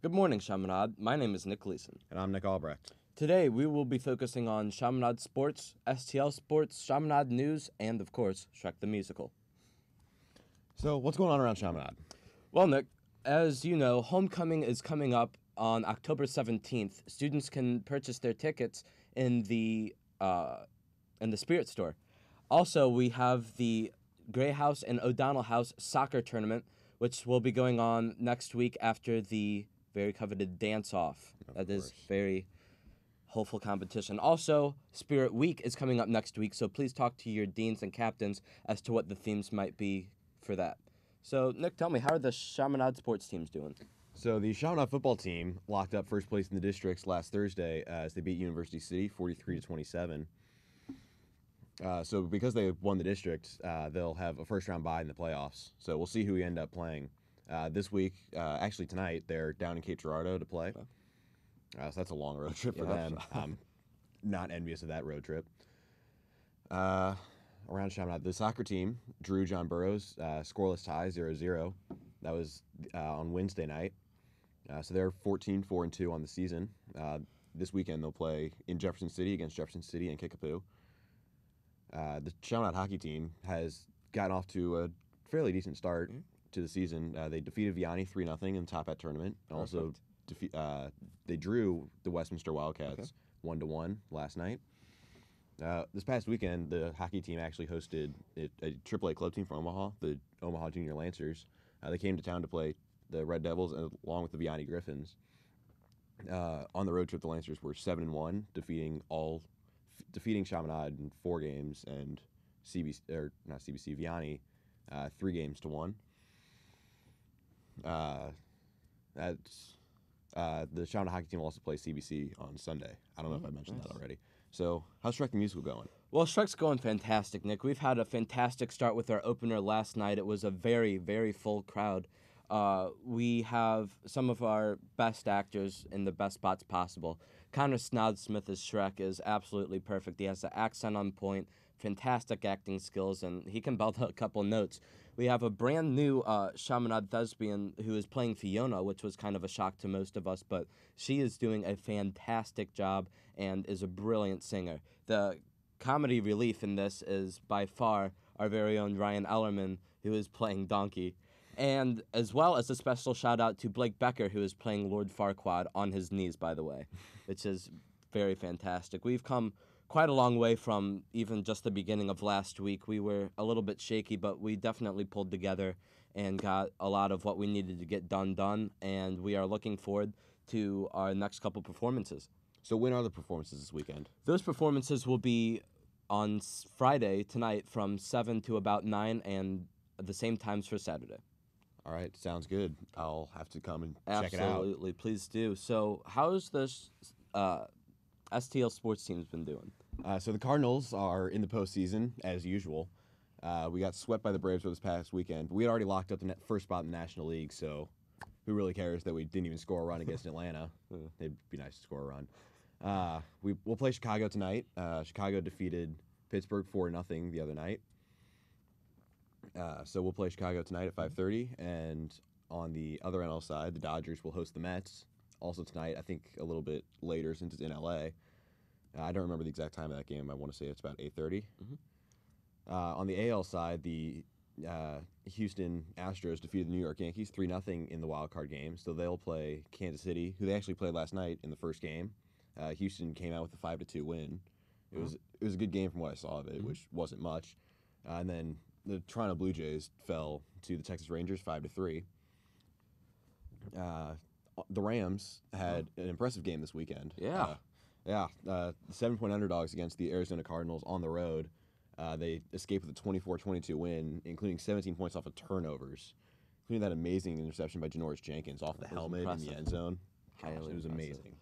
Good morning, Chaminade. My name is Nick Gleason. And I'm Nick Albrecht. Today, we will be focusing on Chaminade sports, STL sports, Chaminade news, and, of course, Shrek the Musical. So, what's going on around Chaminade? Well, Nick, as you know, homecoming is coming up on October 17th. Students can purchase their tickets in the Spirit Store. Also, we have the Gray House and O'Donnell House soccer tournament, which will be going on next week after the very coveted dance-off. That is very hopeful competition. Also, Spirit Week is coming up next week, so please talk to your deans and captains as to what the themes might be for that. So, Nick, tell me, how are the Chaminade sports teams doing? So, the Chaminade football team locked up first place in the districts last Thursday as they beat University City 43-27. So, because they won the district, they'll have a first-round bye in the playoffs. So, we'll see who we end up playing. This week, actually tonight, they're down in Cape Girardeau to play. So that's a long road trip for them. I'm not envious of that road trip. Around Chaminade, the soccer team drew John Burroughs, scoreless tie, 0-0. That was on Wednesday night. So they're 14-4-2 on the season. This weekend they'll play in Jefferson City against Jefferson City and Kickapoo. The Chaminade hockey team has gotten off to a fairly decent start to the season. They defeated Vianney 3-0 in the Top Hat tournament. Also, they drew the Westminster Wildcats 1-1 last night. This past weekend, the hockey team actually hosted a AAA club team from Omaha, the Omaha Junior Lancers. They came to town to play the Red Devils along with the Vianney Griffins. On the road trip, the Lancers were 7-1, defeating Chaminade in 4 games and Vianney 3-1. The Chaminade hockey team will also play CBC on Sunday. I don't know if I mentioned that already. So, how's Shrek the Musical going? Well, Shrek's going fantastic, Nick. We've had a fantastic start with our opener last night. It was a very, very full crowd. We have some of our best actors in the best spots possible. Connor Snodsmith as Shrek is absolutely perfect. He has the accent on point, fantastic acting skills, and he can belt a couple notes. We have a brand new Chaminade thespian who is playing Fiona, which was kind of a shock to most of us, but she is doing a fantastic job and is a brilliant singer. The comedy relief in this is by far our very own Ryan Ellerman, who is playing Donkey. And as well as a special shout out to Blake Becker, who is playing Lord Farquaad on his knees, by the way, which is very fantastic. We've come quite a long way from even just the beginning of last week. We were a little bit shaky, but we definitely pulled together and got a lot of what we needed to get done, and we are looking forward to our next couple performances. So when are the performances this weekend? Those performances will be on Friday tonight from 7 to about 9, and at the same times for Saturday. All right, sounds good. I'll have to come and check it out. Absolutely, please do. So how's the STL sports team's been doing? So the Cardinals are in the postseason, as usual. We got swept by the Braves this past weekend. We had already locked up the first spot in the National League, so who really cares that we didn't even score a run against Atlanta? It'd be nice to score a run. We'll play Chicago tonight. Chicago defeated Pittsburgh 4-0 the other night. So we'll play Chicago tonight at 5:30, and on the other NL side, the Dodgers will host the Mets. Also tonight, I think a little bit later since it's in LA. I don't remember the exact time of that game. I want to say it's about 8:30. On the AL side, the Houston Astros defeated the New York Yankees 3-0 in the wild card game. So they'll play Kansas City, who they actually played last night in the first game. Houston came out with a 5-2 win. It was a good game from what I saw of it, which wasn't much. And then the Toronto Blue Jays fell to the Texas Rangers 5-3. The Rams had an impressive game this weekend. Yeah. 7-point underdogs against the Arizona Cardinals on the road. They escaped with a 24-22 win, including 17 points off of turnovers, including that amazing interception by Janoris Jenkins off the helmet in the end zone. It was amazing.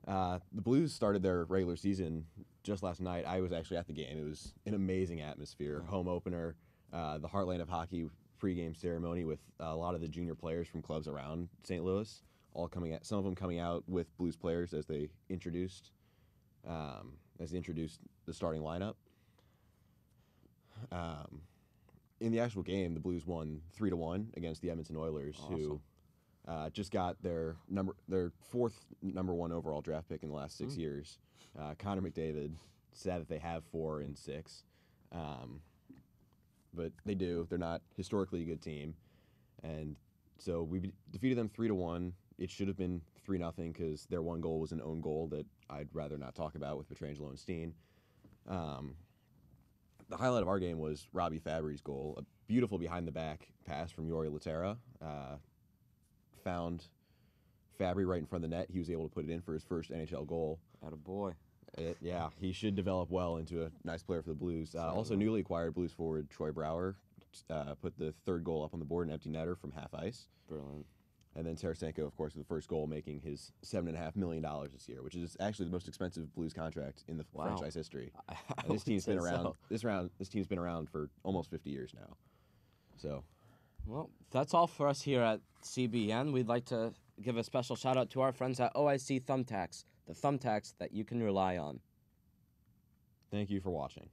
The Blues started their regular season just last night. I was actually at the game. It was an amazing atmosphere. Home opener, the Heartland of Hockey pregame ceremony with a lot of the junior players from clubs around St. Louis, some of them coming out with Blues players as they introduced the starting lineup. In the actual game, the Blues won 3-1 against the Edmonton Oilers, who Just got their fourth number one overall draft pick in the last 6 years. Connor McDavid. Sad that they have 4 and 6, but they do. They're not historically a good team, and so we defeated them 3-1. It should have been 3-0 because their one goal was an own goal that I'd rather not talk about with Pietrangelo and Steen. The highlight of our game was Robbie Fabry's goal, a beautiful behind-the-back pass from Yori Laterra. Found Fabry right in front of the net. He was able to put it in for his first NHL goal. Attaboy. Yeah, he should develop well into a nice player for the Blues. Also, newly acquired Blues forward Troy Brouwer put the third goal up on the board, an empty netter from half ice. Brilliant. And then Tarasenko, of course, with the first goal, making his $7.5 million this year, which is actually the most expensive Blues contract in the franchise history. And this team's been around. So. This team's been around for almost 50 years now. So, well, that's all for us here at CBN. We'd like to give a special shout out to our friends at OIC Thumbtacks, the thumbtacks that you can rely on. thank you for watching.